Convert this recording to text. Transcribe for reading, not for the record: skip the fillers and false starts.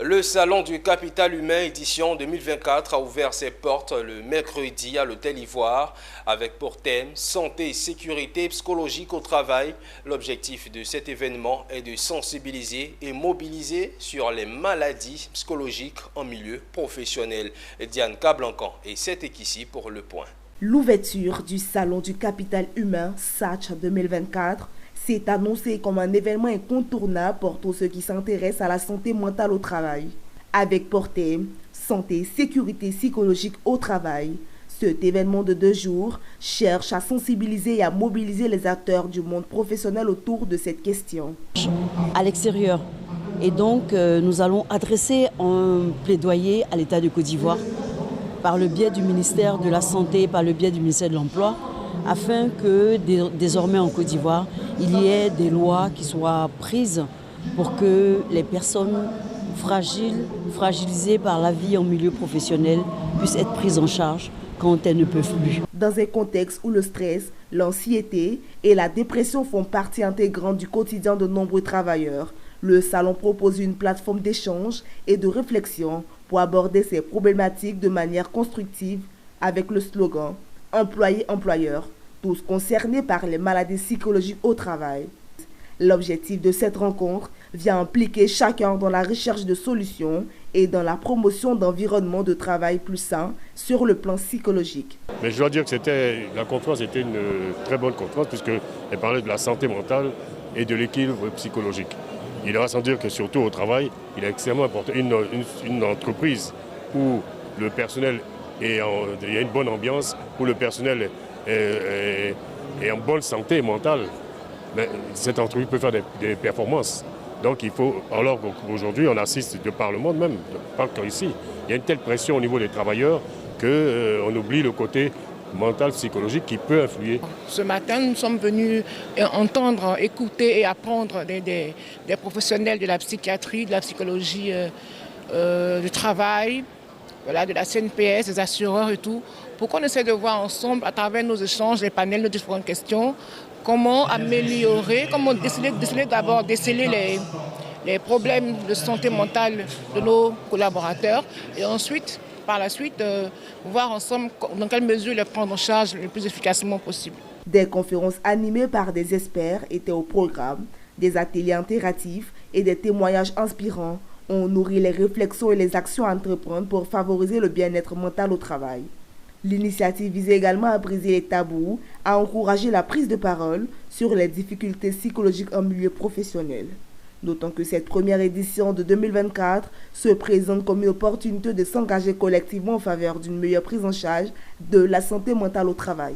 Le Salon du Capital Humain édition 2024 a ouvert ses portes le mercredi à l'Hôtel Ivoire avec pour thème santé et sécurité psychologique au travail. L'objectif de cet événement est de sensibiliser et mobiliser sur les maladies psychologiques en milieu professionnel. Diane Cablancan et c'est ici pour le point. L'ouverture du Salon du Capital Humain SACH 2024 s'est annoncé comme un événement incontournable pour tous ceux qui s'intéressent à la santé mentale au travail. Avec pour thème santé et sécurité psychologique au travail, cet événement de 2 jours cherche à sensibiliser et à mobiliser les acteurs du monde professionnel autour de cette question. À l'extérieur. Et donc, nous allons adresser un plaidoyer à l'État de Côte d'Ivoire par le biais du ministère de la Santé, par le biais du ministère de l'Emploi, afin que désormais en Côte d'Ivoire, il y ait des lois qui soient prises pour que les personnes fragilisées par la vie en milieu professionnel puissent être prises en charge quand elles ne peuvent plus. Dans un contexte où le stress, l'anxiété et la dépression font partie intégrante du quotidien de nombreux travailleurs, le salon propose une plateforme d'échange et de réflexion pour aborder ces problématiques de manière constructive avec le slogan « Employé-employeur », tous concernés par les maladies psychologiques au travail. L'objectif de cette rencontre vient impliquer chacun dans la recherche de solutions et dans la promotion d'environnements de travail plus sains sur le plan psychologique. Mais je dois dire que la conférence était une très bonne conférence puisqu'elle parlait de la santé mentale et de l'équilibre psychologique. Il va sans dire que surtout au travail, il est extrêmement important. Une entreprise où le personnel il y a une bonne ambiance, où le personnel est en bonne santé mentale, mais cette entreprise peut faire des performances. Donc il faut, alors qu'aujourd'hui on assiste de par le monde même, pas qu'ici, il y a une telle pression au niveau des travailleurs qu'on oublie le côté mental, psychologique qui peut influer. Ce matin, nous sommes venus entendre, écouter et apprendre des professionnels de la psychiatrie, de la psychologie du travail, voilà, de la CNPS, des assureurs et tout, pour qu'on essaie de voir ensemble, à travers nos échanges, les panels, nos différentes questions, comment améliorer, comment déceler les problèmes de santé mentale de nos collaborateurs et ensuite, par la suite, voir ensemble dans quelle mesure les prendre en charge le plus efficacement possible. Des conférences animées par des experts étaient au programme, des ateliers interactifs et des témoignages inspirants ont nourri les réflexions et les actions à entreprendre pour favoriser le bien-être mental au travail. L'initiative visait également à briser les tabous, à encourager la prise de parole sur les difficultés psychologiques en milieu professionnel. D'autant que cette première édition de 2024 se présente comme une opportunité de s'engager collectivement en faveur d'une meilleure prise en charge de la santé mentale au travail.